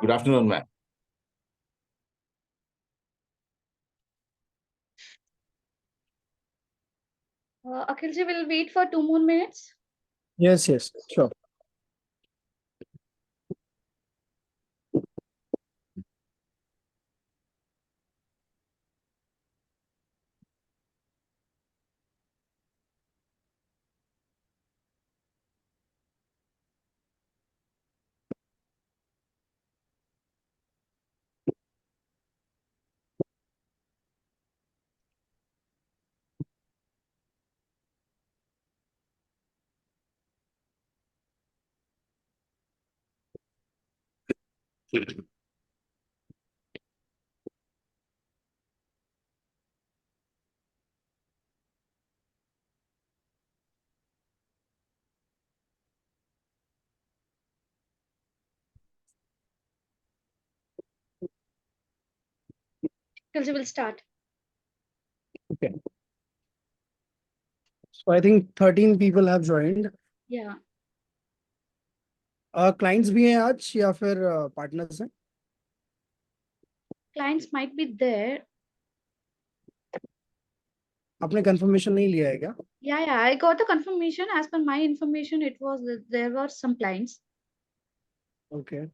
Good afternoon, ma'am. Akhilji will wait for 2 more minutes. Yes, sure. Akhilji will start. Okay. So I think 13 people have joined. Yeah. Clients भी हैं आज या फिर partners हैं? Clients might be there. आपने confirmation नहीं लिया है क्या? Yeah, I got the confirmation. As per my information, it was there were some clients. Okay.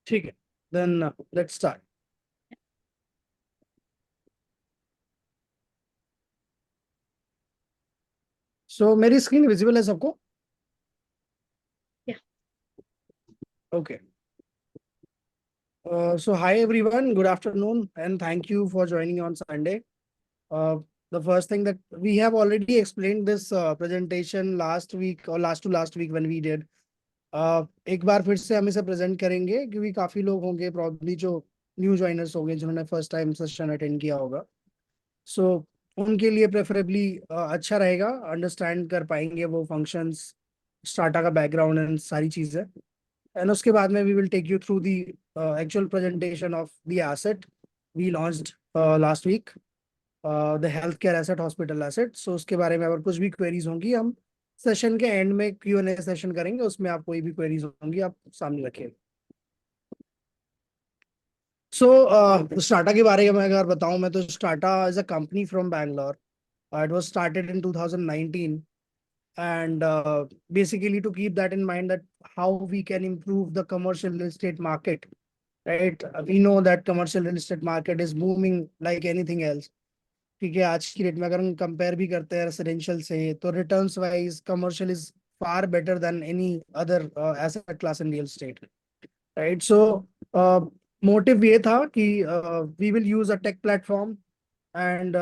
ठीक है. Then let's start. So मेरी screen visible है सबको? Yeah. Okay. So hi everyone, good afternoon, and thank you for joining on Sunday. The first thing that we have already explained this presentation last week or last to last week when we did. एक बार फिर से हम इसे present करेंगे क्योंकि काफी लोग होंगे प्रॉब्ली जो न्यू ज्वाइनर्स होंगे जिन्होंने फर्स्ट टाइम सेशन अटेंड किया होगा. सो उनके लिए प्रेफरेबली अच्छा रहेगा, अंडरस्टैंड कर पाएंगे वो फंक्शंस, स्टार्टा का बैकग्राउंड एंड सारी चीजें. एंड उसके बाद में we will take you through the actual presentation of the asset we launched last week, the health care asset, hospital asset. So उसके बारे में अगर कुछ भी क्वेरीज होंगी हम सेशन के एंड में Q&A सेशन करेंगे, उसमें आप कोई भी क्वेरीज होंगी आप सामने रखें. सो स्टार्टा के बारे में अगर बताऊं मैं तो Strata is a company from Bangalore. It was started in 2019 and basically to keep that in mind that how we can improve the commercial real estate market, right? We know that commercial real estate market is booming like anything else. ठीक है, आज की date में अगर हम compare भी करते हैं रेसिडेंशियल से तो returns wise commercial is far better than any other asset class in real estate, right? So motive ये था कि we will use a tech platform and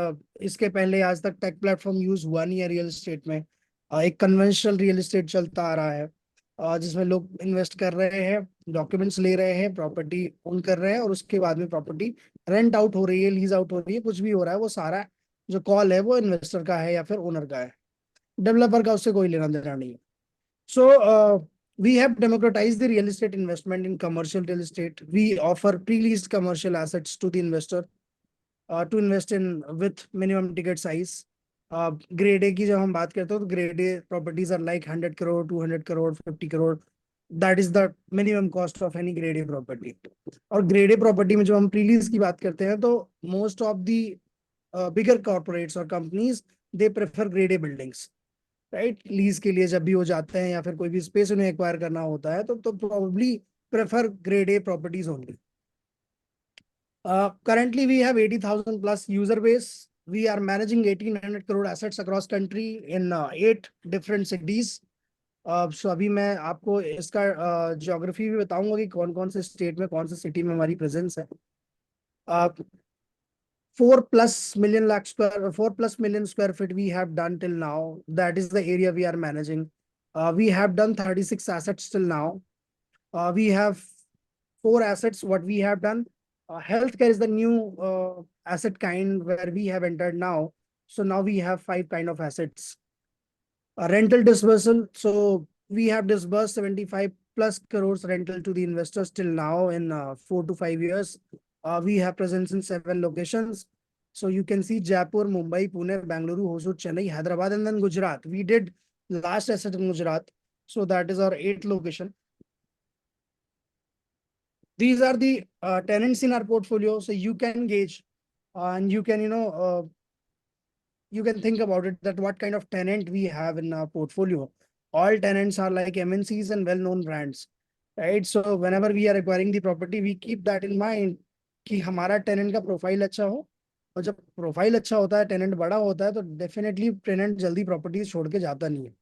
इसके पहले आज तक टेक प्लेटफॉर्म यूज हुआ नहीं है रियल एस्टेट में. एक कन्वेंशनल रियल एस्टेट चलता आ रहा है जिसमें लोग इन्वेस्ट कर रहे हैं, डॉक्यूमेंट्स ले रहे हैं, प्रॉपर्टी ओन कर रहे हैं और उसके बाद में प्रॉपर्टी रेंट आउट हो रही है, लीज आउट हो रही है, कुछ भी हो रहा है, वो सारा जो कॉल है वो इन्वेस्टर का है या फिर ओनर का है. डेवलपर का उससे कोई लेना देना नहीं है. सो we have democratized the real estate investment in commercial real estate. We offer pre-leased commercial assets to the investor to invest in with minimum ticket size. Grade A की जब हम बात करते हैं तो grade A properties are like 100 crore, 200 crore, 50 crore. That is the minimum cost of any grade A property. और grade A property में जब हम प्रीलीज की बात करते हैं तो most of the bigger corporates और companies they prefer grade A buildings, right? Lease के लिए जब भी वो जाते हैं या फिर कोई भी स्पेस उन्हें एक्वायर करना होता है तो probably prefer grade A properties only. Currently, we have 80,000 plus user base. We are managing 1,800 crore assets across country in 8 different cities. So अभी मैं आपको इसका ज्योग्राफी भी बताऊंगा कि कौन कौन से स्टेट में कौन से सिटी में हमारी प्रेजेंस है. 4 plus million square feet we have done till now. That is the area we are managing. We have done 36 assets till now. We have 4 assets. What we have done, healthcare is the new asset kind where we have entered now. So now we have 5 kind of assets. Rental dispersal. So we have disbursed 75 plus crores rental to the investors till now in 4 to 5 years. We have presence in 7 locations. So you can see Jaipur, Mumbai, Pune, Bangalore, Hosur, Chennai, Hyderabad, and then Gujarat. We did last asset in Gujarat. So that is our 8th location. These are the tenants in our portfolio. So you can gauge and you can, you can think about it that what kind of tenant we have in our portfolio. All tenants are like MNCs and well-known brands, right? So whenever we are acquiring the property, we keep that in mind कि हमारा tenant का profile अच्छा हो. और जब profile अच्छा होता है, टेनेंट बड़ा होता है, तो डेफिनेटली टेनेंट जल्दी प्रॉपर्टीज छोड़ के जाता नहीं है.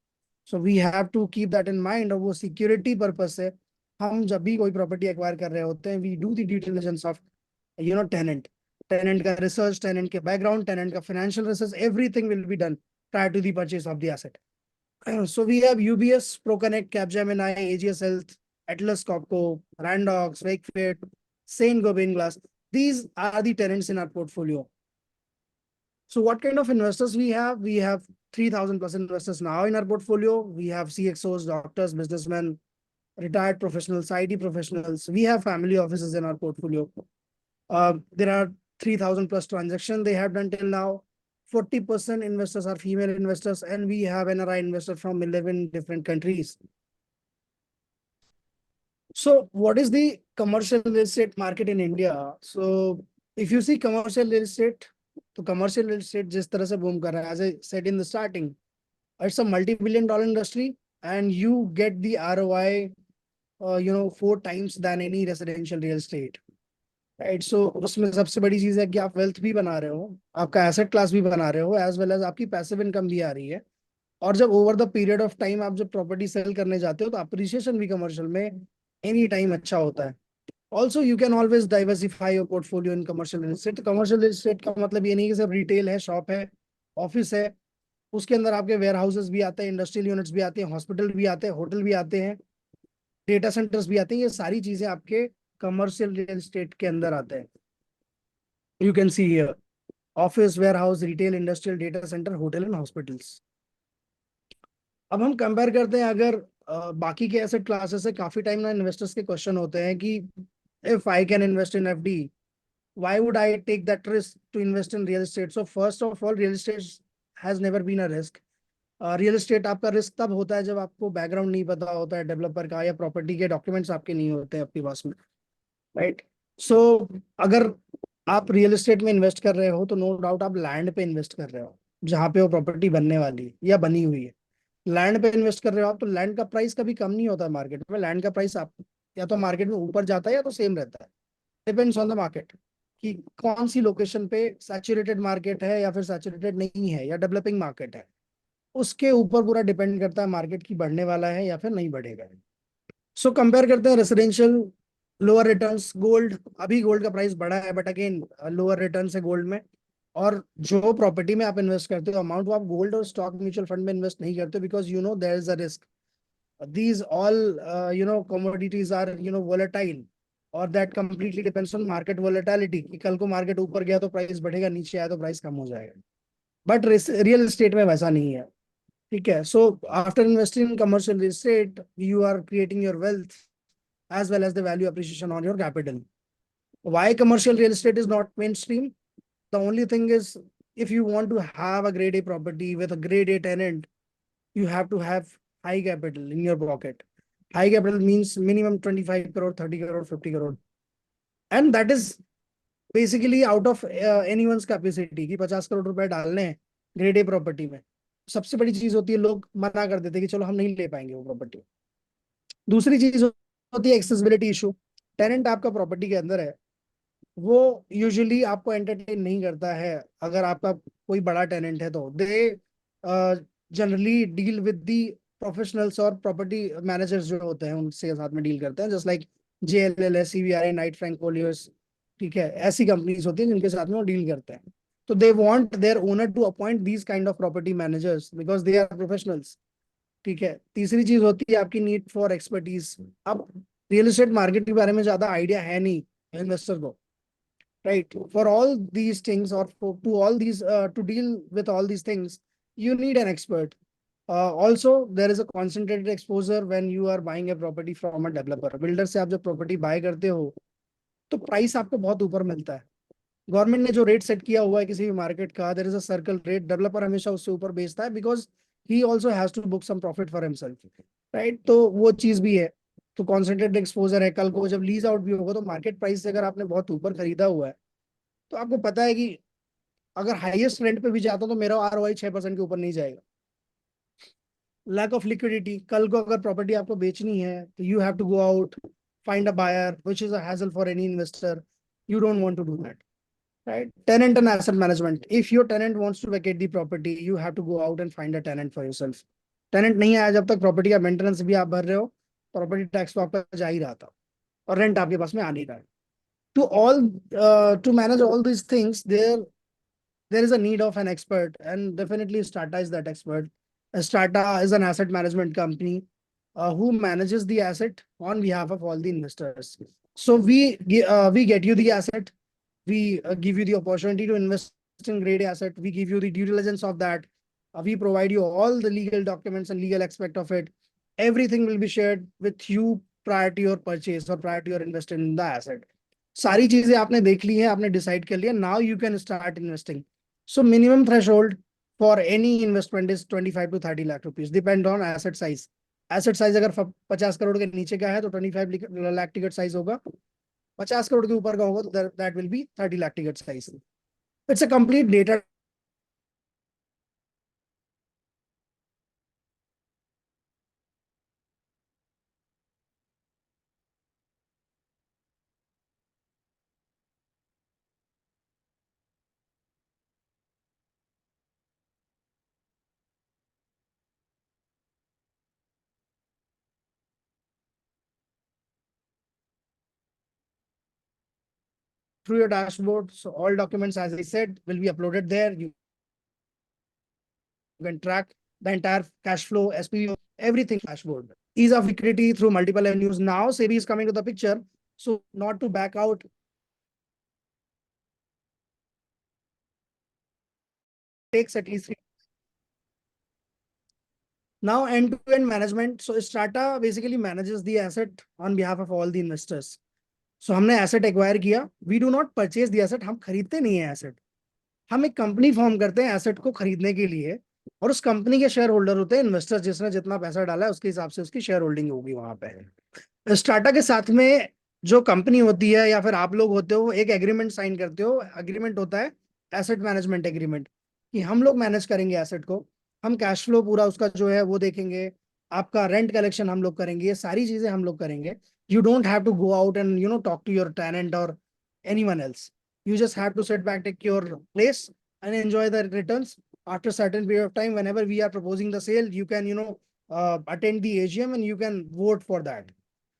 So we have to keep that in mind. और वो सिक्योरिटी पर्पज से हम जब भी कोई प्रॉपर्टी एक्वायर कर रहे होते हैं, we do the due diligence of tenant. Tenant का रिसर्च, टेनेंट के बैकग्राउंड, टेनेंट का financial research, everything will be done prior to the purchase of the asset. So we have UBS, ProConnect, Capgemini, AGS Health, Atlas Copco, Randox, Wakefit, Saint Gobain Glass. These are the tenants in our portfolio. So what kind of investors we have? We have 3,000 plus investors now in our portfolio. We have CXOs, doctors, businessmen, retired professionals, IT professionals. We have family offices in our portfolio. There are 3,000 plus transactions they have done till now. 40% investors are female investors, and we have NRI investors from 11 different countries. So what is the commercial real estate market in India? So if you see commercial real estate, तो commercial real estate जिस तरह से boom कर रहा है, as I said in the starting, it's a multi-billion-dollar industry, and you get the ROI, 4 times than any residential real estate, right? So उसमें सबसे बड़ी चीज है कि आप wealth भी बना रहे हो, आपका asset class भी बना रहे हो, as well as आपकी passive income भी आ रही है. और जब over the period of time आप जब प्रॉपर्टी सेल करने जाते हो, तो अप्रिसिएशन भी कमर्शियल में एनी टाइम अच्छा होता है. Also you can always diversify your portfolio in commercial real estate. Commercial real estate का मतलब ये नहीं कि सिर्फ रिटेल है, शॉप है, ऑफिस है. उसके अंदर आपके वेयर हाउसेस भी आते हैं, इंडस्ट्रियल यूनिट्स भी आते हैं, हॉस्पिटल भी आते हैं, होटल भी आते हैं, डेटा सेंटर्स भी आते हैं. ये सारी चीजें आपके कमर्शियल रियल एस्टेट के अंदर आते हैं. You can see here office, warehouse, retail, industrial, data centre, hotel and hospitals. अब हम कंपेयर करते हैं अगर बाकी के एसेट क्लासेस से. काफी टाइम ना इन्वेस्टर्स के क्वेश्चन होते हैं कि if I can invest in FD, why would I take that risk to invest in real estate? So first of all, real estate has never been a risk. Real estate आपका risk तब होता है जब आपको background नहीं पता होता है डेवलपर का, या प्रॉपर्टी के डॉक्यूमेंट्स आपके नहीं होते हैं आपके पास में, राइट? सो अगर आप रियल एस्टेट में इन्वेस्ट कर रहे हो, तो नो डाउट आप लैंड पे इन्वेस्ट कर रहे हो जहाँ पे वो प्रॉपर्टी बनने वाली है या बनी हुई है. लैंड पे इन्वेस्ट कर रहे हो आप, तो लैंड का प्राइस कभी कम नहीं होता मार्केट में. लैंड का प्राइस आप या तो मार्केट में ऊपर जाता है या तो सेम रहता है. डिपेंड्स ऑन द मार्केट कि कौन सी लोकेशन पे सैचुरेटेड मार्केट है या फिर सैचुरेटेड नहीं है या डेवलपिंग मार्केट है. उसके ऊपर पूरा डिपेंड करता है मार्केट की बढ़ने वाला है या फिर नहीं बढ़ेगा. सो कंपेयर करते हैं रेसिडेंशियल, लोअर रिटर्न्स, गोल्ड. अभी गोल्ड का प्राइस बढ़ा है, बट अगेन लोअर रिटर्न्स है गोल्ड में. और जो प्रॉपर्टी में आप इन्वेस्ट करते हो अमाउंट, वो आप गोल्ड और स्टॉक म्यूचुअल फंड में इन्वेस्ट नहीं करते, because there is a risk. these all commodities are volatile, और that completely depends on market volatility कि कल को मार्केट ऊपर गया तो प्राइस बढ़ेगा, नीचे आया तो प्राइस कम हो जाएगा. बट रियल एस्टेट में वैसा नहीं है. ठीक है. So after investing in commercial real estate, you are creating your wealth as well as the value appreciation on your capital. Why commercial real estate is not mainstream? The only thing is, if you want to have a grade A property with a grade A tenant, you have to have high capital in your pocket. High capital means minimum 25 crore, 30 crore, 50 crore. And that is basically out of anyone's capacity कि 50 करोड़ रुपए डालने हैं grade A property में. सबसे बड़ी चीज होती है, लोग मना कर देते हैं कि चलो हम नहीं ले पाएंगे वो प्रॉपर्टी. दूसरी चीज होती है एक्सेसिबिलिटी इशू. टेनेंट आपका प्रॉपर्टी के अंदर है, वो यूजुअली आपको एंटरटेन नहीं करता है. अगर आपका कोई बड़ा टेनेंट है तो they generally deal with the professionals और प्रॉपर्टी मैनेजर्स जो होते हैं उनसे साथ में डील करते हैं, just like JLL, CBRE, Knight Frank Colliers. ठीक है, ऐसी कंपनीज होती हैं जिनके साथ में वो डील करते हैं. तो they want their owner to appoint these kind of property managers because they are professionals. ठीक है. तीसरी चीज होती है आपकी नीड फॉर एक्सपर्टीज. अब रियल एस्टेट मार्केट के बारे में ज्यादा आइडिया है नहीं इन्वेस्टर को, right? For all these things, or to all these to deal with all these things, you need an expert. Also there is a concentrated exposure when you are buying a property from a developer. Builder से आप जब property bye करते हो तो price आपको बहुत ऊपर मिलता है. गवर्नमेंट ने जो रेट सेट किया हुआ है किसी भी मार्केट का, there is a circle rate. Developer हमेशा उससे ऊपर बेचता है because he also has to book some profit for himself, right? तो वो चीज भी है। तो कॉन्सेंट्रेटेड एक्सपोजर है, कल को जब लीज आउट भी होगा तो मार्केट प्राइस से अगर आपने बहुत ऊपर खरीदा हुआ है तो आपको पता है कि अगर हाईएस्ट रेंट पे भी जाता हूं तो मेरा ROI 6% के ऊपर नहीं जाएगा। लैक ऑफ लिक्विडिटी, कल को अगर प्रॉपर्टी आपको बेचनी है तो you have to go out, find a buyer, which is a hassle for any investor. You don't want to do that, right? Tenant and asset management, if your tenant wants to vacate the property, you have to go out and find a tenant for yourself. Tenant नहीं आया जब तक property का maintenance भी आप भर रहे हो, प्रॉपर्टी टैक्स तो आपका जा ही रहा था और रेंट आपके पास में आ नहीं रहा है। to all to manage all these things, there is a need of an expert, and definitely Strata is that expert. Strata is an asset management company who manages the asset on behalf of all the investors. So we get you the asset, we give you the opportunity to invest in great asset, we give you the due diligence of that, we provide you all the legal documents and legal aspect of it. Everything will be shared with you prior to your purchase or prior to your investment in the asset. सारी चीजें आपने देख ली है, आपने decide कर लिया, now you can start investing. So minimum threshold for any investment is 25 to 30 lakh rupees, depend on asset size. Asset size अगर 50 करोड़ के नीचे का है तो 25 लाख टिकट साइज होगा, 50 करोड़ के ऊपर का होगा तो that will be 30 lakh ticket size. It's a complete data. Through your dashboard. So all documents, as I said, will be uploaded there. You can track the entire cash flow, SPV, everything dashboard. Ease of liquidity through multiple avenues. Now SEBI is coming to the picture. So not to back out, takes at least now end-to-end management. So Strata basically manages the asset on behalf of all the investors. So हमने asset acquire किया, we do not purchase the asset, हम खरीदते नहीं है asset, हम एक company form करते हैं एसेट को खरीदने के लिए, और उस कंपनी के शेयर होल्डर होते हैं इन्वेस्टर्स, जिसने जितना पैसा डाला है उसके हिसाब से उसकी शेयर होल्डिंग होगी वहां पे। स्टार्टा के साथ में जो कंपनी होती है या फिर आप लोग होते हो, एक एग्रीमेंट साइन करते हो, एग्रीमेंट होता है एसेट मैनेजमेंट एग्रीमेंट, कि हम लोग मैनेज करेंगे एसेट को, हम कैश फ्लो पूरा उसका जो है वो देखेंगे, आपका रेंट कलेक्शन हम लोग करेंगे, ये सारी चीजें हम लोग करेंगे। You don't have to go out and talk to your tenant और anyone else. You just have to sit back, take your place, and enjoy the returns. After a certain period of time, whenever we are proposing the sale, you can, attend the AGM and you can vote for that.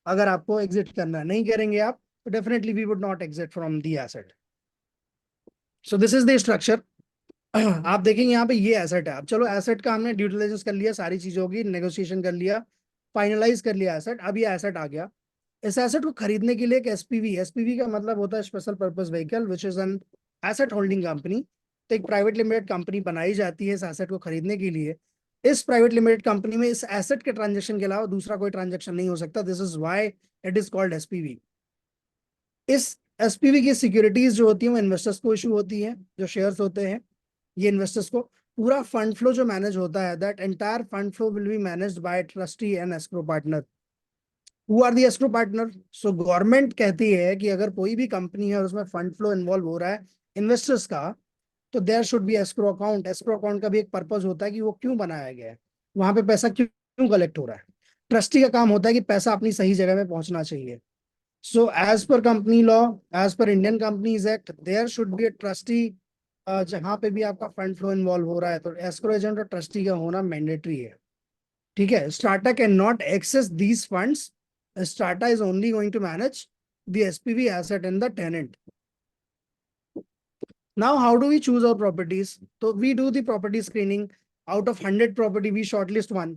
अगर आपको exit करना है, नहीं करेंगे आप, तो definitely we would not exit from the asset. So this is the structure. आप देखेंगे यहाँ पे ये एसेट है। अब चलो एसेट का हमने ड्यू डिलिजेंस कर लिया, सारी चीजों की नेगोशिएशन कर लिया, फाइनलाइज कर लिया एसेट, अब ये एसेट आ गया। इस एसेट को खरीदने के लिए एक एसपीवी, एसपीवी का मतलब होता है special purpose vehicle, which is an asset holding company. तो एक प्राइवेट लिमिटेड कंपनी बनाई जाती है इस एसेट को खरीदने के लिए। इस प्राइवेट लिमिटेड कंपनी में इस एसेट के ट्रांजेक्शन के अलावा दूसरा कोई ट्रांजेक्शन नहीं हो सकता। This is why it is called SPV. इस एसपीवी की सिक्योरिटीज जो होती है वो इन्वेस्टर्स को इशू होती है, जो शेयर्स होते हैं ये इन्वेस्टर्स को। पूरा फंड फ्लो जो मैनेज होता है, that entire fund flow will be managed by trustee and escrow partner. Who are the escrow partner? So government कहती है कि अगर कोई भी कंपनी है और उसमें फंड फ्लो इन्वॉल्व हो रहा है इन्वेस्टर्स का, तो there should be escrow account. Escrow account का भी एक पर्पज होता है कि वो क्यों बनाया गया है, वहां पे पैसा क्यों क्यों कलेक्ट हो रहा है। ट्रस्टी का काम होता है कि पैसा अपनी सही जगह में पहुंचना चाहिए। So as per company law, as per Indian companies act, there should be a trustee. जहां पे भी आपका फंड फ्लो इन्वॉल्व हो रहा है तो एस्क्रो एजेंट और ट्रस्टी का होना मैंडेटरी है। ठीक है, Strata can not access these funds. Strata is only going to manage the SPV asset and the tenant. Now, how do we choose our properties? So we do the property screening. Out of 100 property, we shortlist one.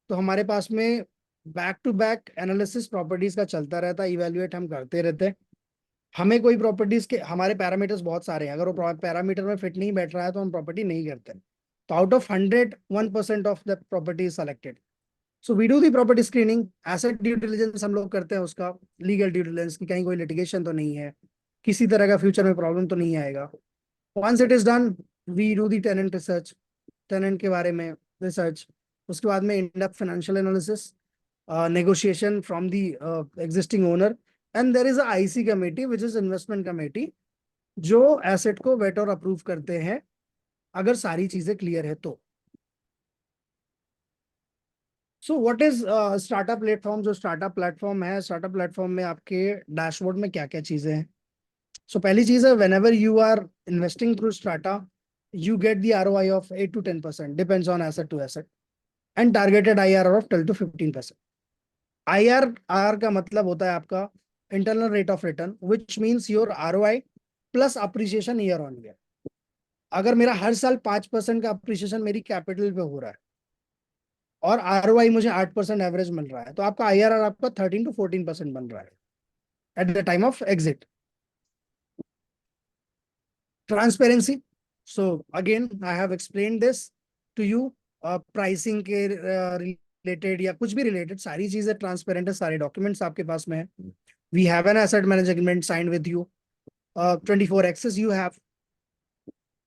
तो हमारे पास में back to back analysis properties का चलता रहता है, evaluate हम करते रहते हैं। हमें कोई प्रॉपर्टीज के, हमारे पैरामीटर्स बहुत सारे हैं, अगर वो पैरामीटर में फिट नहीं बैठ रहा है तो हम प्रॉपर्टी नहीं करते। तो out of 100, 1% of the property is selected. So we do the property screening. Asset due diligence हम लोग करते हैं उसका, लीगल ड्यू डिलिजेंस की कहीं कोई लिटिगेशन तो नहीं है, किसी तरह का फ्यूचर में प्रॉब्लम तो नहीं आएगा। Once it is done, we do the tenant research, tenant के बारे में रिसर्च, उसके बाद में in depth financial analysis, negotiation from the existing owner, and there is a IC committee which is investment committee जो एसेट को wait और approve करते हैं अगर सारी चीजें क्लियर है तो। So what is startup platform? जो स्टार्टअप प्लेटफॉर्म है, स्टार्टअप प्लेटफॉर्म में आपके डैशबोर्ड में क्या क्या चीजें हैं? सो पहली चीज है, whenever you are investing through startup, you get the ROI of 8 to 10%, depends on asset to asset, and targeted IRR of 12 to 15%. IRR का मतलब होता है आपका internal rate of return, which means your ROI plus appreciation year on year. अगर मेरा हर साल 5% का appreciation मेरी कैपिटल पे हो रहा है और ROI मुझे 8% एवरेज मिल रहा है, तो आपका IRR आपका 13 to 14% बन रहा है at the time of exit. Transparency, so again I have explain this to you. Pricing के रिलेटेड या कुछ भी रिलेटेड सारी चीजें ट्रांसपेरेंट है, सारे डॉक्यूमेंट्स आपके पास में है। We have an asset management signed with you, 24 access you have,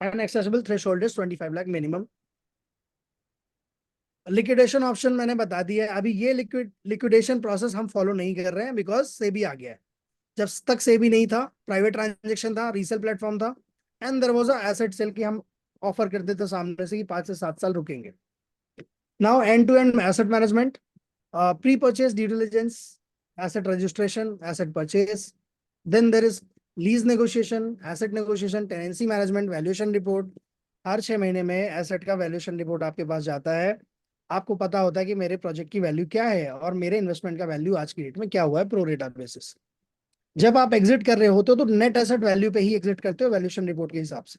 an accessible threshold is 25 lakh minimum। Liquidation option मैंने बता दिया है। अभी ये लिक्विडेशन प्रोसेस हम फॉलो नहीं कर रहे हैं बिकॉज सेबी आ गया है। जब तक सेबी नहीं था, प्राइवेट ट्रांजेक्शन था, रीसेल प्लेटफॉर्म था, and there was a asset sale की हम ऑफर करते थे सामने से कि 5 से 7 साल रुकेंगे। Now end to end asset management, pre purchase due diligence, asset registration, asset purchase, then there is lease negotiation, asset negotiation, tenancy management, valuation report. हर 6 महीने में एसेट का वैल्यूएशन रिपोर्ट आपके पास जाता है। आपको पता होता है कि मेरे प्रोजेक्ट की वैल्यू क्या है और मेरे इन्वेस्टमेंट का वैल्यू आज की डेट में क्या हुआ है प्रो रेटा बेसिस। जब आप एग्जिट कर रहे होते हो तो नेट एसेट वैल्यू पे ही एग्जिट करते हो वैल्यूएशन रिपोर्ट के हिसाब से।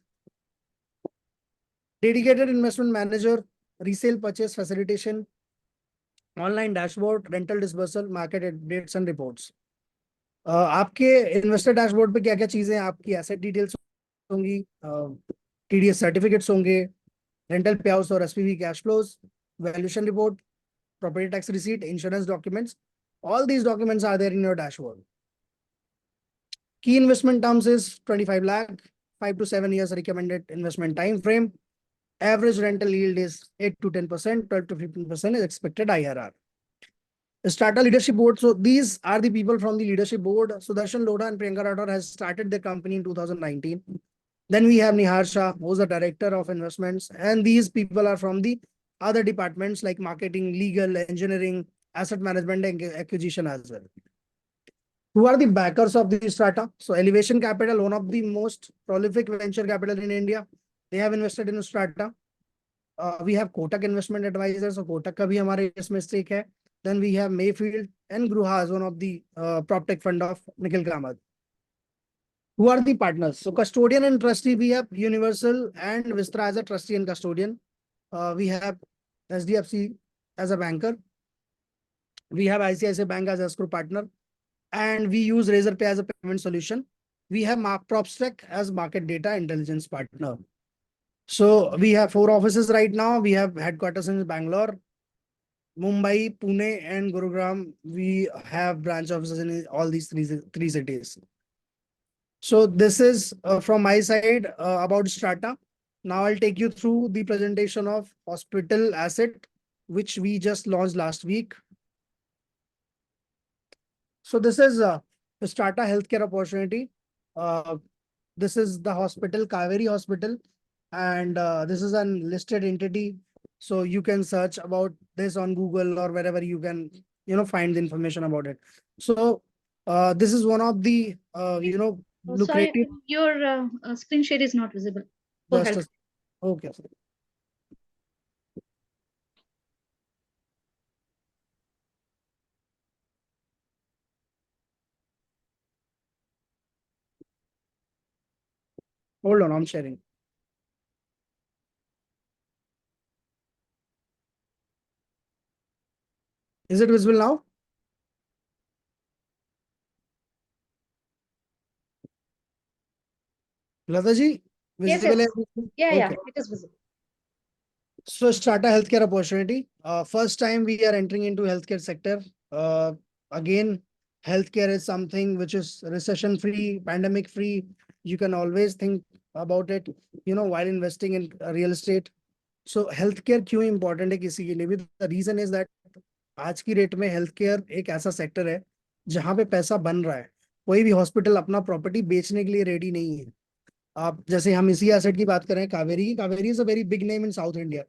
Dedicated investment manager, resale purchase facilitation, online dashboard, rental disbursal, market updates and reports. आपके इन्वेस्टर डैशबोर्ड पे क्या क्या चीजें, आपकी एसेट डिटेल्स होंगी, TDS सर्टिफिकेट्स होंगे, रेंटल पे आउट्स और SPV cash flows, valuation report, property tax receipt, insurance documents. All these documents are there in your dashboard. Key investment terms is 25 lakh, 5 to 7 years recommended investment time frame. Average rental yield is 8 to 10%, 12 to 15% is expected IRR. Starter leadership board. So these are the people from the leadership board. Sudarshan Lodha and Priyanka Rathore has started their company in 2019. Then we have Nihar Shah, who's the director of investments. And these people are from the other departments like marketing, legal, engineering, asset management, and acquisition as well. Who are the backers of this startup? So Elevation Capital, one of the most prolific venture capital in India. They have invested in Strata. We have Kotak Investment Advisors. So Kotak का भी हमारे इसमें stake है. Then we have Mayfield and Gruha as one of the PropTech fund of Nikhil Kamath. Who are the partners? So custodian and trustee, we have Universal and Vistra as a trustee and custodian. We have SDFC as a banker. We have ICICI Bank as escrow partner. And we use Razorpay as a payment solution. We have PropStech as market data intelligence partner. So we have 4 offices right now. We have headquarters in Bangalore, Mumbai, Pune, and Gurugram. We have branch offices in all these three cities. So this is from my side about Strata. Now I'll take you through the presentation of hospital asset, which we just launched last week. So this is the Strata healthcare opportunity. This is the hospital, Kaveri Hospital, and this is a listed entity. So you can search about this on Google or wherever you can, find the information about it. So this is one of the, Oh, sorry, lucrative. your screen share is not visible. Go Just ahead. okay. Hold on, I'm sharing. Is it visible now? Lata ji, Yes, visible? yes. Yeah, Okay. it is visible. So Strata healthcare opportunity. First time we are entering into healthcare sector. Again, healthcare is something which is recession free, pandemic free. You can always think about it, while investing in real estate. So health care क्यों important है किसी के लिए भी? The reason is that आज की date में health care एक ऐसा सेक्टर है जहां पे पैसा बन रहा है। कोई भी हॉस्पिटल अपना प्रॉपर्टी बेचने के लिए रेडी नहीं है। आप जैसे हम इसी एसेट की बात करें, कावेरी की, Kaveri is a very big name in south India.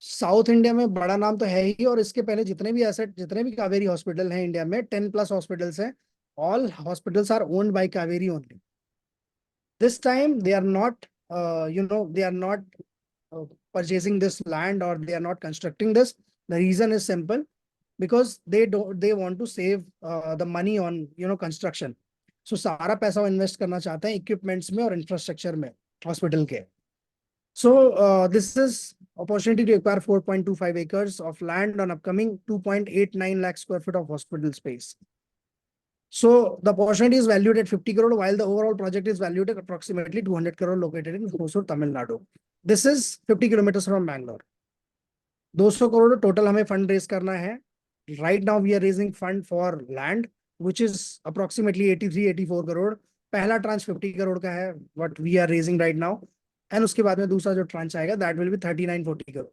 South India में बड़ा नाम तो है ही, और इसके पहले जितने भी एसेट, जितने भी कावेरी हॉस्पिटल हैं इंडिया में, 10+ हॉस्पिटल्स हैं। All hospitals are owned by Kaveri only. This time they are not, they are not purchasing this land, or they are not constructing this. The reason is simple, because they want to save the money on construction. So सारा पैसा वो invest करना चाहते हैं equipments में और infrastructure में hospital के. So this is opportunity to acquire 4.25 acres of land on upcoming 2.89 lakh square feet of hospital space. So the opportunity is valued at 50 crore, while the overall project is valued at approximately 200 crore, located in Hosur, Tamil Nadu. This is 50 kilometers from Bangalore. 200 crore total हमें fund raise करना है. Right now we are raising fund for land, which is approximately 83-84 crore. पहला tranche 50 crore का है, what we are raising right now. And उसके बाद में दूसरा जो tranche आएगा, that will be 39-40 crore.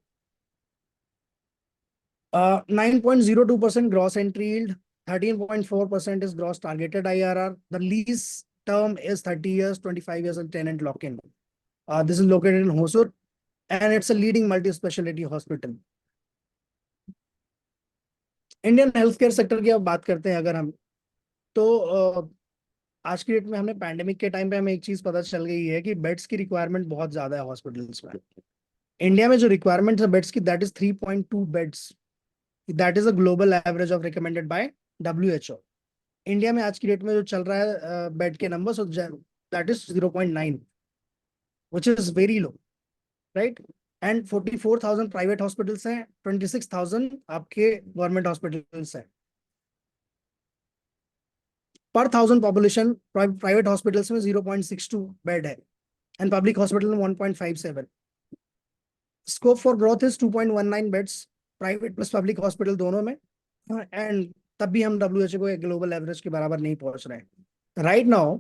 9.02% gross entry yield, 13.4% is gross targeted IRR. The lease term is 30 years, 25 years, and tenant lock-in. This is located in Hosur, and it's a leading multi-specialty hospital. Indian health care sector की अब बात करते हैं अगर हम, तो आज की डेट में हमें पैंडेमिक के टाइम पे हमें एक चीज पता चल गई है कि बेड्स की रिक्वायरमेंट बहुत ज्यादा है हॉस्पिटल्स में. इंडिया में जो रिक्वायरमेंट है बेड्स की, that is 3.2 beds. That is a global average of recommended by WHO. India में आज की डेट में जो चल रहा है बेड के number, so that is 0.9, which is very low, right. And 44,000 private hospitals हैं, 26,000 आपके गवर्नमेंट हॉस्पिटल्स हैं. पर 1,000 पॉपुलेशन प्राइवेट हॉस्पिटल्स में 0.62 बेड है, एंड पब्लिक हॉस्पिटल में 1.57. Scope for growth is 2.19 beds, private plus public hospital दोनों में. एंड तब भी हम WHO को ग्लोबल एवरेज के बराबर नहीं पहुंच रहे हैं. Right now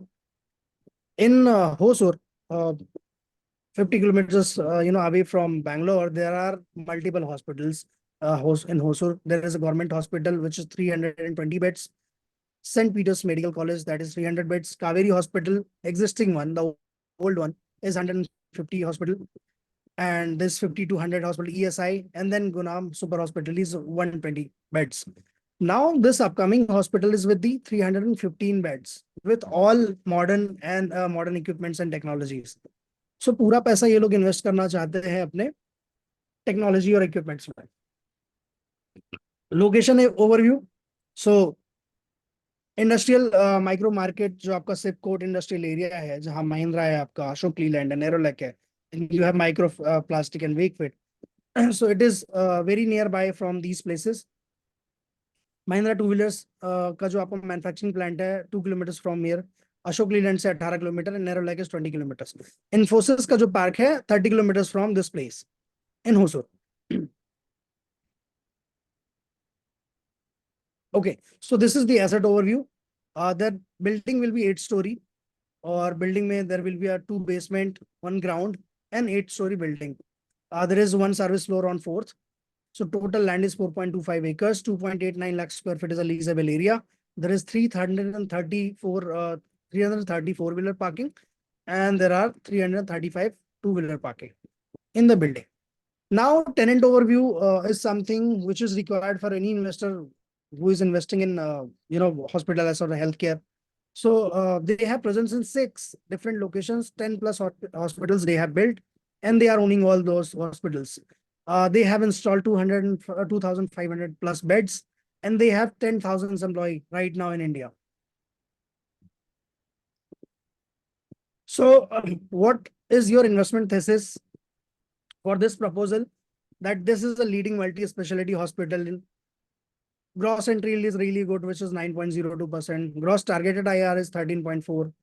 in Hosur, 50 kilometers, away from Bangalore, there are multiple hospitals. In Hosur, there is a government hospital which is 320 beds. St. Peter's Medical College, that is 300 beds. Kaveri Hospital, existing one, the old one, is 150 hospital. And this 50 to 100 hospital ESI, and then Gunam Super Hospital is 120 beds. Now this upcoming hospital is with the 315 beds with all modern and modern equipments and technologies. So पूरा पैसा ये लोग invest करना चाहते हैं अपने technology और equipments में. लोकेशन है ओवरव्यू. सो इंडस्ट्रियल माइक्रो मार्केट जो आपका सिपकोट इंडस्ट्रियल एरिया है, जहां महिंद्रा है, आपका अशोक लीलैंड है, नेरोलैक है, you have micro plastic and Wakefit. So it is very nearby from these places. Mahindra two wheelers का जो आपका मैन्युफैक्चरिंग प्लांट है 2 kilometre from here. Ashok Leyland से 18 kilometre, and Nerolac is 20 kilometre. Infosys का जो पार्क है 30 kilometre from this place in Hosur. Okay, so this is the asset overview. That building will be 8-story, or building में there will be a 2 basement, 1 ground, and 8-story building. There is 1 service floor on 4th. So total land is 4.25 acres, 2.89 lakh square feet is a leasable area. There is 330 four-wheeler parking, and there are 335 two-wheeler parking in the building. Now, tenant overview is something which is required for any investor who is investing in, hospitals or healthcare. So they have presence in 6 different locations, 10+ hospitals they have built, and they are owning all those hospitals. They have installed 2,500 plus beds, and they have 10,000 employees right now in India. So what is your investment thesis for this proposal? That this is a leading multi-specialty hospital. Gross entry yield is really good, which is 9.02%. Gross targeted IR is 13.4.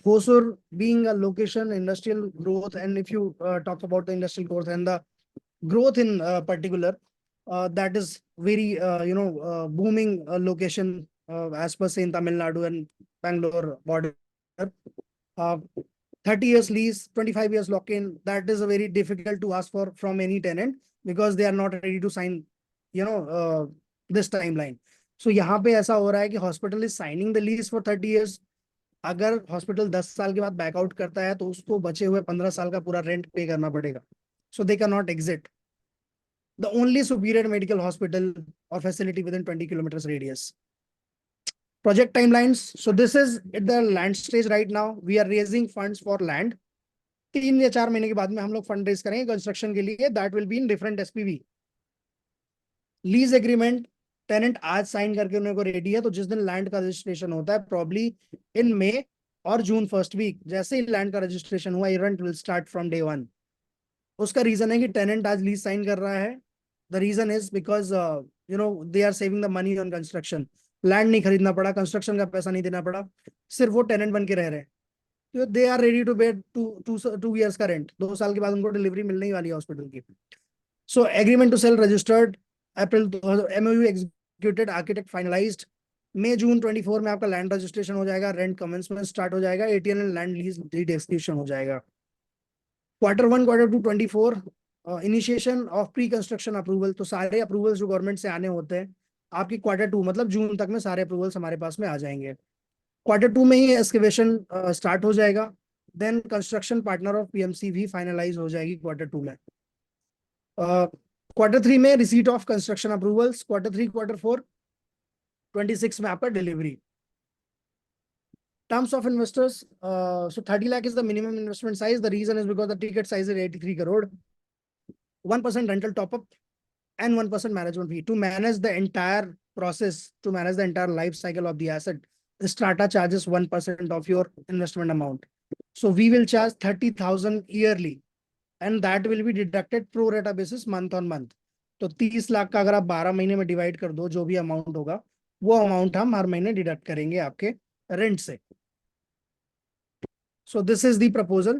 Hosur being a location, industrial growth, and if you talk about the industrial growth and the growth in particular, that is very booming location as per say in Tamil Nadu and Bangalore border. 30 years lease, 25 years lock-in, that is a very difficult to ask for from any tenant because they are not ready to sign, this timeline. So यहाँ पे ऐसा हो रहा है कि hospital is signing the lease for 30 years. अगर hospital 10 साल के बाद बैकआउट करता है तो उसको बचे हुए 15 साल का पूरा रेंट पे करना पड़ेगा. So they cannot exit. The only superior medical hospital or facility within 20 kilometers radius. Project timelines. So this is at the land stage right now. We are raising funds for land. 3 या 4 महीने के बाद में हम लोग fund raise करेंगे construction के लिए. That will be in different SPV. Lease agreement tenant आज साइन करके उन्हें को रेडी है, तो जिस दिन लैंड का रजिस्ट्रेशन होता है प्रॉब्ली इन मई और जून फर्स्ट वीक, जैसे ही लैंड का रजिस्ट्रेशन हुआ event will start from day 1. उसका रीजन है कि टेनेंट आज लीज साइन कर रहा है. The reason is because they are saving the money on construction. Land नहीं खरीदना पड़ा, कंस्ट्रक्शन का पैसा नहीं देना पड़ा, सिर्फ वो टेनेंट बन के रह रहे हैं. तो दे आर रेडी टू पे 2 years का रेंट. 2 साल के बाद उनको डिलीवरी मिलने ही वाली है हॉस्पिटल की. So agreement to sale registered April, MOU executed, architect finalised. मई जून 24 में आपका लैंड रजिस्ट्रेशन हो जाएगा, रेंट कमेंसमेंट स्टार्ट हो जाएगा, ATN and land lease deed execution हो जाएगा. Q1 Q2 24 initiation of pre construction approval. तो सारे अप्रूवल्स जो गवर्नमेंट से आने होते हैं आपकी Q2 मतलब जून तक में सारे अप्रूवल्स हमारे पास में आ जाएंगे. Q2 में ही एक्सकेवेशन स्टार्ट हो जाएगा. Then construction partner of PMC भी फाइनलाइज हो जाएगी Q2 में. Q3 में receipt of construction approvals. Q3 Q4 26 में आपका delivery. Terms of investors, so 30 lakh is the minimum investment size. The reason is because the ticket size is 83 crore. 1% rental top up and 1% management fee. To manage the entire process, to manage the entire life cycle of the asset, Strata charges 1% of your investment amount. So we will charge 30,000 yearly and that will be deducted pro rata basis month on month. तो 30 लाख का अगर आप 12 महीने में divide कर दो, जो भी अमाउंट होगा वो अमाउंट हम हर महीने डिडक्ट करेंगे आपके रेंट से. So this is the proposal.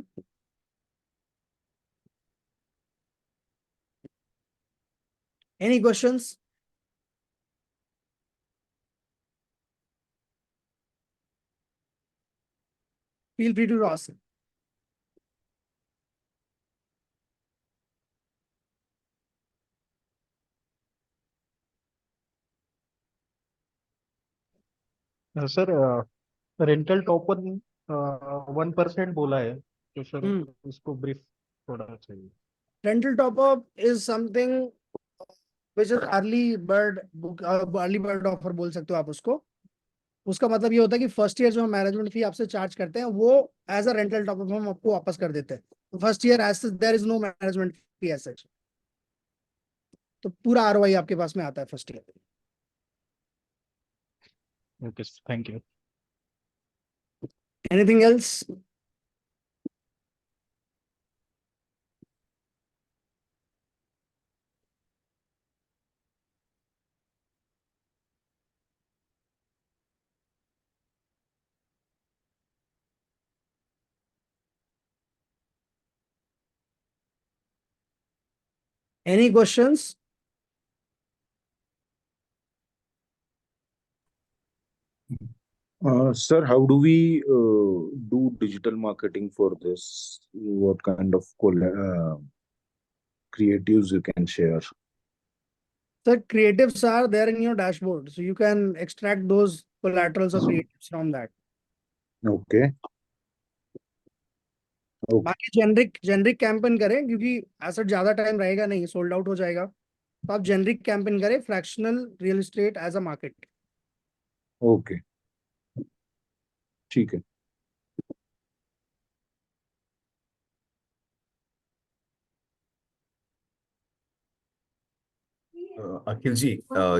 Any questions? Feel free to ask. Sir rental topper 1% बोला है, तो सर इसको ब्रीफ थोड़ा चाहिए. Rental top up is something which is early bird offer बोल सकते हो आप उसको. उसका मतलब ये होता है कि फर्स्ट ईयर जो हम मैनेजमेंट फी आपसे चार्ज करते हैं वो as a rental top up हम आपको वापस कर देते हैं. First year as there is no management fee as such. तो पूरा आरओआई आपके पास में आता है first year. Okay, thank you. Anything else? Any questions? Sir, how do we do digital marketing for this? What kind of creatives you can share? The creatives are there in your dashboard, so you can extract those collaterals or creatives from that. Okay. बाकी generic campaign करें क्योंकि asset ज्यादा time रहेगा नहीं, sold out हो जाएगा. तो आप जेनरिक कैंपेन करें, fractional real estate as a market. Okay. ठीक है. Akhil ji,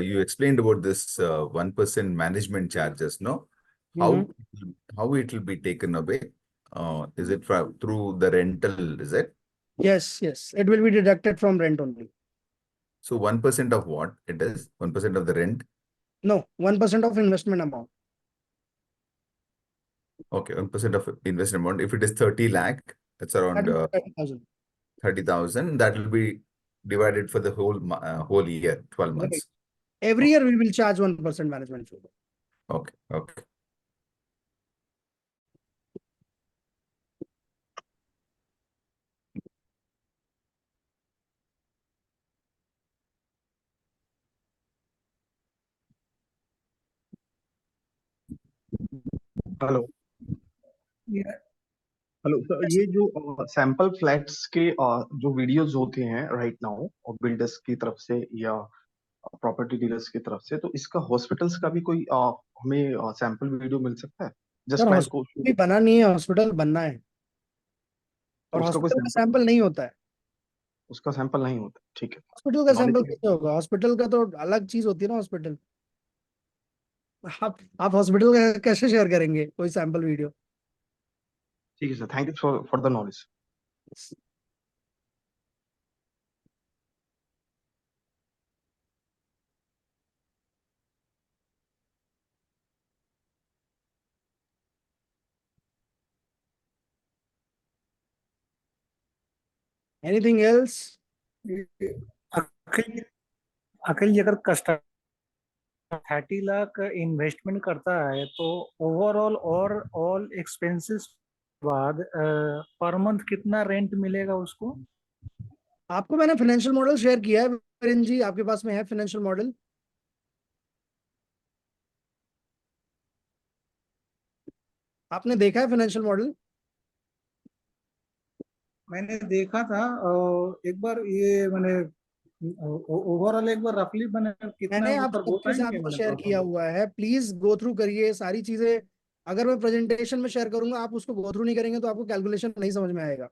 you explained about this 1% management charges, no? How it will be taken away? Is it through the rental, is it? Yes, it will be deducted from rent only. So 1% of what it is? 1% of the rent? No, 1% of investment amount. Okay, 1% of investment amount. If it is 30 lakh, that's around 30,000. 30,000. That will be divided for the whole year, 12 months. Right. Every year we will charge 1% management fee. Okay. Hello Yeah. Hello sir, ये जो sample flats के जो videos होते हैं right now और builders की तरफ से या प्रॉपर्टी डीलर्स की तरफ से, तो इसका हॉस्पिटल्स का भी कोई हमें सैंपल वीडियो मिल सकता है? सर जस्ट मैं इसको हॉस्पिटल भी बना नहीं है, हॉस्पिटल बनना है, तो और उसका कोई हॉस्पिटल का सैंपल, सैंपल नहीं होता है। उसका सैंपल नहीं होता, ठीक है। हॉस्पिटल का नॉलेज सैंपल के लिए कैसे होगा? हॉस्पिटल का तो अलग चीज होती है ना। हॉस्पिटल, आप हॉस्पिटल का कैसे शेयर करेंगे कोई सैंपल वीडियो? ठीक है sir, thank you for the knowledge. Anything else? Akhil Akhil ji, अगर कस्टमर 30 लाख इन्वेस्टमेंट करता है तो ओवरऑल और ऑल एक्सपेंसेस बाद पर मंथ कितना रेंट मिलेगा उसको? आपको मैंने फाइनेंशियल मॉडल शेयर किया है वीरेन जी, आपके पास में है फाइनेंशियल मॉडल? आपने देखा है फाइनेंशियल मॉडल? मैंने देखा था एक बार, ये मैंने ओवरऑल एक बार रफली मैंने कितना मैंने वो आप सर सबके साथ बताएंगे में मैंने शेयर किया प्रॉपर? हुआ है, प्लीज गो थ्रू करिए सारी चीजें। अगर मैं प्रेजेंटेशन में शेयर करूंगा, आप उसको गो थ्रू नहीं करेंगे तो आपको कैलकुलेशन नहीं समझ में आएगा।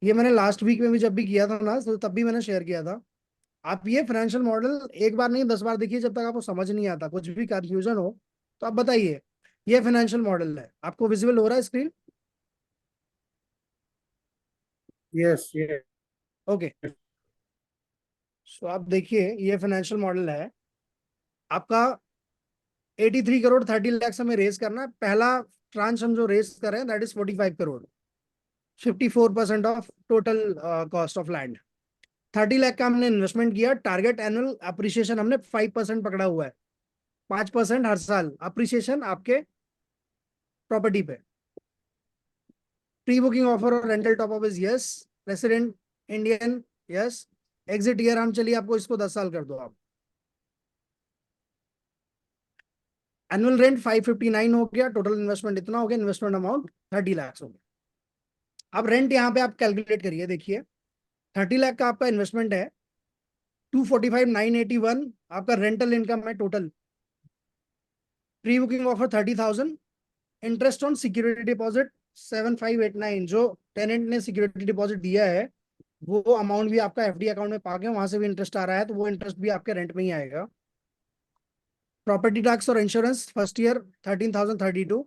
ये मैंने लास्ट वीक में भी जब भी किया था ना, तो तब भी मैंने शेयर किया था। आप ये फाइनेंशियल मॉडल एक बार नहीं 10 बार देखिए, जब तक आपको समझ नहीं आता, कुछ भी कंफ्यूजन हो तो आप बताइए। ये फाइनेंशियल मॉडल है, आपको विजिबल हो रहा है स्क्रीन? Yes yes. ओके, सो आप देखिए, ये फाइनेंशियल मॉडल है आपका। 83 करोड़ 30 लाख हमें रेस करना है। पहला ट्रांच हम जो रेस कर रहे हैं, that is 45 crore, 54% of total cost of land. 30 lakh का हमने इन्वेस्टमेंट किया। टारगेट एनुअल अप्रिसिएशन हमने 5% पकड़ा हुआ है, 5% हर साल अप्रिसिएशन आपके प्रॉपर्टी पे। प्री बुकिंग ऑफर और rental top up is yes. Resident Indian yes. Exit year हम चलिए आपको इसको 10 साल कर दो आप। एनुअल रेंट 559 हो गया। टोटल इन्वेस्टमेंट इतना हो गया, इन्वेस्टमेंट अमाउंट 30 लाख हो गया। अब रेंट यहाँ पे आप कैलकुलेट करिए, देखिए 30 लाख का आपका इन्वेस्टमेंट है, 245,981 आपका रेंटल इनकम है total. Pre booking offer 30,000। Interest on security deposit 7589, जो टेनेंट ने सिक्योरिटी डिपॉजिट दिया है वो अमाउंट भी आपका एफडी अकाउंट में पाके वहां से भी इंटरेस्ट आ रहा है, तो वो इंटरेस्ट भी आपके रेंट में ही आएगा। प्रॉपर्टी टैक्स और इंश्योरेंस फर्स्ट ईयर 13,032।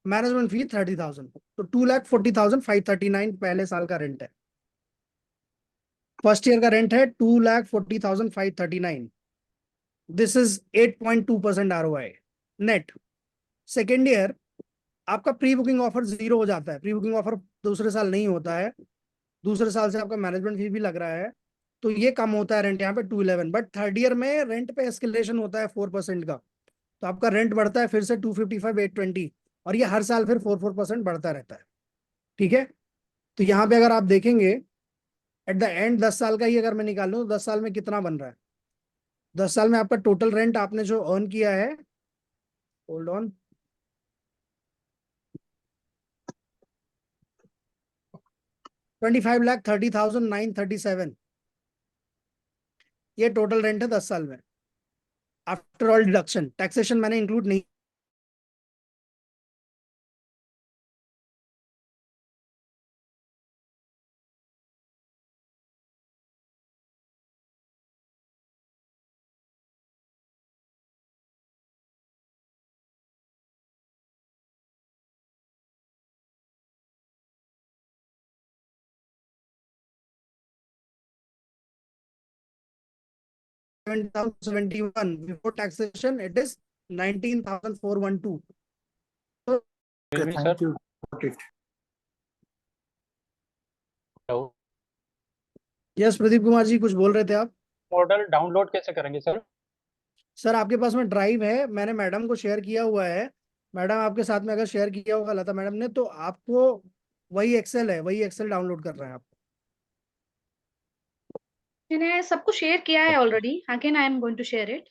मैनेजमेंट फी 30,000, तो 2,40,539 पहले साल का रेंट है। फर्स्ट ईयर का रेंट है 2,40,539। This is 8.2% ROI net. Second year आपका प्री बुकिंग ऑफर जीरो हो जाता है। प्री बुकिंग ऑफर दूसरे साल नहीं होता है, दूसरे साल से आपका मैनेजमेंट फी भी लग रहा है, तो ये कम होता है रेंट यहाँ पे 211। बट थर्ड ईयर में रेंट पे एस्केलेशन होता है 4% का, तो आपका रेंट बढ़ता है फिर से 255 820, और ये हर साल फिर 4% बढ़ता रहता है। ठीक है, तो यहाँ पे अगर आप देखेंगे एट द एंड 10 साल का ही अगर मैं निकाल लूँ तो 10 साल में कितना बन रहा है? 10 साल में आपका टोटल रेंट आपने जो अर्न किया है, होल्ड ऑन, 25,30,937, ये टोटल रेंट है 10 साल में। आफ्टर ऑल डिडक्शन, टैक्सेशन मैंने इंक्लूड नहीं before taxation it is 19,412. Okay, me, sir. thank you. Got it. Hello, yes Pradeep Kumar ji, कुछ बोल रहे थे आप? मॉडल डाउनलोड कैसे करेंगे सर? सर आपके पास में ड्राइव है, मैंने मैडम को शेयर किया हुआ है। मैडम आपके साथ में अगर शेयर किया होगा लता मैडम ने, तो आपको वही एक्सेल है, वही एक्सेल डाउनलोड कर रहे हैं आप। मैंने सबको शेयर किया है already, again I am going to share it.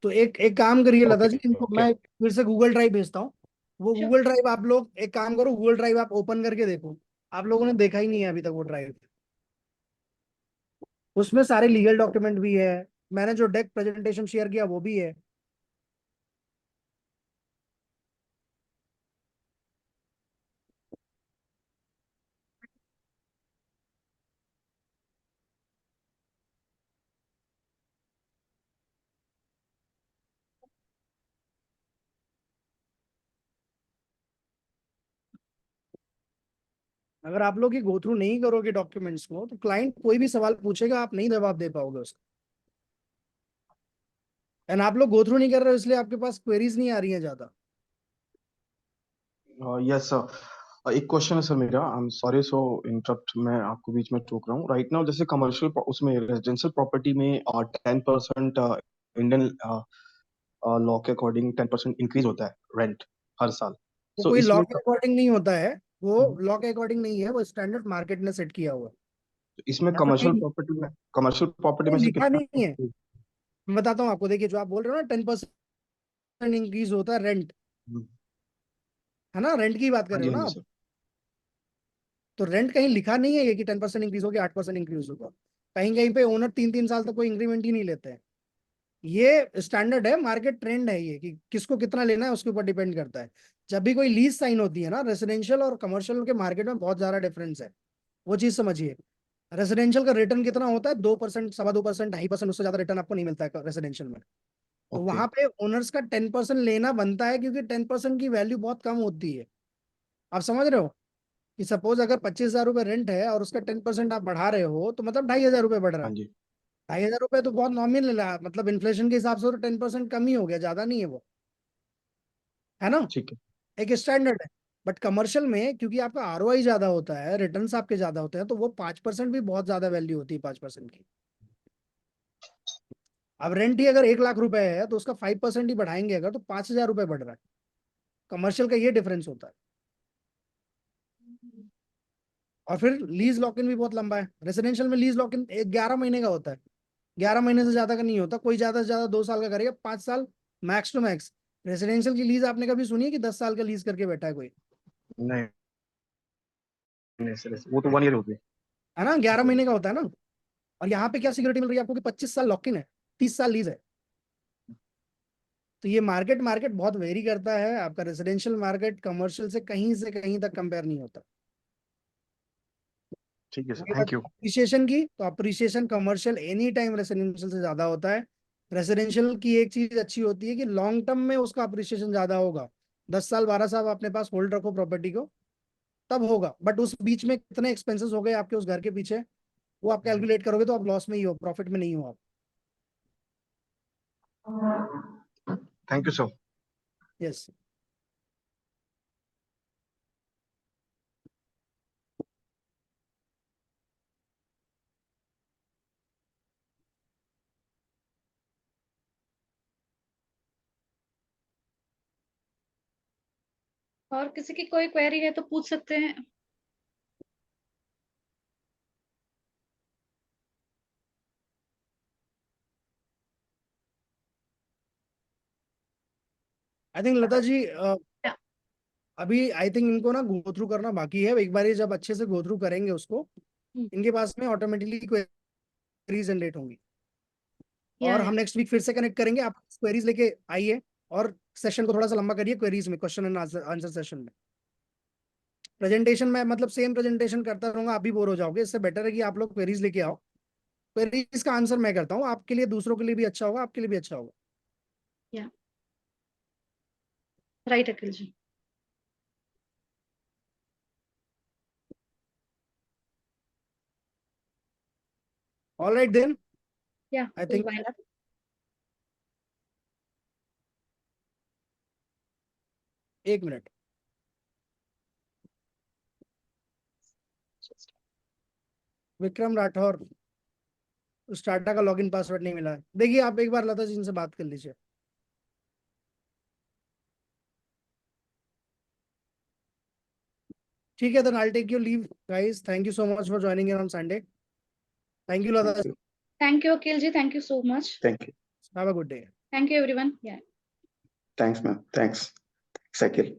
तो एक एक काम करिए लता ओके जी, इनको ओके मैं फिर से गूगल ड्राइव भेजता हूँ। वो Sure. गूगल ड्राइव आप लोग एक काम करो, गूगल ड्राइव आप ओपन करके देखो, आप लोगों ने देखा ही नहीं है अभी तक वो ड्राइव। उसमें सारे लीगल डॉक्यूमेंट भी है, मैंने जो डेक प्रेजेंटेशन शेयर किया वो भी है। अगर आप लोग ये गो थ्रू नहीं करोगे डॉक्यूमेंट्स को, तो क्लाइंट कोई भी सवाल पूछेगा आप नहीं जवाब दे पाओगे उसका। एंड आप लोग गो थ्रू नहीं कर रहे हो, इसलिए आपके पास क्वेरीज नहीं आ रही हैं ज्यादा। यस सर, एक क्वेश्चन है सर मेरा, I am sorry so interrupt, मैं आपको बीच में टोक रहा हूँ राइट नाउ। जैसे कमर्शियल उसमें रेजिडेंशियल प्रॉपर्टी में 10% इंडियन लॉ के अकॉर्डिंग 10% इंक्रीज होता है रेंट हर साल। वो सो कोई लॉ इसमें के अकॉर्डिंग नहीं होता है, वो लॉ के अकॉर्डिंग नहीं है, वो स्टैंडर्ड मार्केट ने सेट किया हुआ है। ऐसा कमर्शियल कहीं प्रॉपर्टी में से लिखा कितना? नहीं है। मैं बताता हूँ आपको, देखिए जो आप बोल रहे हो ना 10% इंक्रीज होता है रेंट, है ना, रेंट की बात कर हाँ रहे जी हो हाँ ना जी आप। सर। तो रेंट कहीं लिखा नहीं है ये कि 10% इंक्रीज होगा, 8% इंक्रीज होगा। कहीं कहीं पे ओनर 3-3 साल तक कोई इंक्रीमेंट ही नहीं लेते हैं। ये स्टैंडर्ड है, मार्केट ट्रेंड है ये, कि किसको कितना लेना है उसके ऊपर डिपेंड करता है। जब भी कोई लीज साइन होती है ना, रेसिडेंशियल और कमर्शियल के मार्केट में बहुत ज्यादा डिफरेंस है, वो चीज समझिए। रेसिडेंशियल का रिटर्न कितना होता है, 2%, 2.25%, 2.5%, उससे ज्यादा रिटर्न आपको नहीं मिलता है रेसिडेंशियल में। तो ओके वहां पे ओनर्स का 10% लेना बनता है, क्योंकि 10% की वैल्यू बहुत कम होती है। आप समझ रहे हो कि सपोज अगर 25,000 रुपये रेंट है और उसका 10% आप बढ़ा रहे हो, तो मतलब 2,500 रुपये बढ़ रहा हाँ है। जी 2,500 रुपये तो बहुत नॉमिनल है, मतलब इन्फ्लेशन के हिसाब से तो 10% कम ही हो गया, ज्यादा नहीं है वो, है ना। ठीक है। एक स्टैंडर्ड है। बट कमर्शियल में क्योंकि आपका आरओआई ज्यादा होता है, रिटर्न्स आपके ज्यादा होते हैं, तो वो 5% भी बहुत ज्यादा वैल्यू होती है 5% की। अब रेंट ही अगर 1 लाख रुपए है तो उसका 5% ही बढ़ाएंगे अगर, तो 5,000 रुपये बढ़ रहा है। कमर्शियल का ये डिफरेंस होता है। और फिर लीज लॉक इन भी बहुत लंबा है। रेसिडेंशियल में लीज लॉक इन 11 महीने का होता है, 11 महीने से ज्यादा का नहीं होता। कोई ज्यादा से ज्यादा 2 साल का करेगा, 5 साल मैक्स टू मैक्स। रेसिडेंशियल की लीज आपने कभी सुनी है कि 10 साल का लीज करके बैठा है कोई, नहीं नहीं सर, वो तो 1 ईयर होती है। है ना, 11 महीने का होता है ना। और यहाँ पे क्या सिक्योरिटी मिल रही है आपको कि 25 साल लॉक इन है, 30 साल लीज है। तो ये मार्केट मार्केट बहुत वेरी करता है। आपका रेसिडेंशियल मार्केट कमर्शियल से कहीं तक कंपेयर नहीं होता। ठीक है सर, वही बात थैंक यू। अप्रिसिएशन की, तो appreciation commercial any time residential से ज्यादा होता है। रेसिडेंशियल की एक चीज अच्छी होती है कि लॉन्ग टर्म में उसका अप्रिसिएशन ज्यादा होगा। 10 साल 12 साल अपने पास होल्ड रखो प्रॉपर्टी को, तब होगा। बट उस बीच में कितने एक्सपेंसेस हो गए आपके उस घर के पीछे, वो आप कैलकुलेट करोगे तो आप लॉस में ही हो, प्रॉफिट में नहीं हो आप। Thank you sir. यस। और किसी की कोई क्वेरी है तो पूछ सकते हैं। I think Lata ji Yeah. अभी आई थिंक इनको ना गो थ्रू करना बाकी है। एक बार ये जब अच्छे से गो थ्रू करेंगे उसको, इनके पास में ऑटोमेटिकली क्वेरीज जनरेट होंगी। या और हम नेक्स्ट वीक फिर से कनेक्ट करेंगे, आप क्वेरीज लेके आइए, और सेशन को थोड़ा सा लंबा करिए क्वेरीज में, क्वेश्चन एंड आंसर सेशन में। प्रेजेंटेशन में मतलब सेम प्रेजेंटेशन करता रहूंगा, आप भी बोर हो जाओगे। इससे बेटर है कि आप लोग क्वेरीज लेके आओ, क्वेरीज का आंसर मैं करता हूँ, आपके लिए, दूसरों के लिए भी अच्छा होगा, आपके लिए भी अच्छा होगा। राइट अखिल जी। ऑल राइट देन, या आई थिंक एक मिनट, विक्रम राठौर, स्टार्टा का लॉगिन पासवर्ड नहीं मिला है। देखिए आप एक बार लता जी इनसे बात कर लीजिए। ठीक है, then I take your leave guys, thank you so much for joining in on Sunday. Thank you Lata, thank you Akhil ji, thank you so much. Thank you. Have a good day. Thank you everyone. Yeah thanks ma'am, thanks Akhil.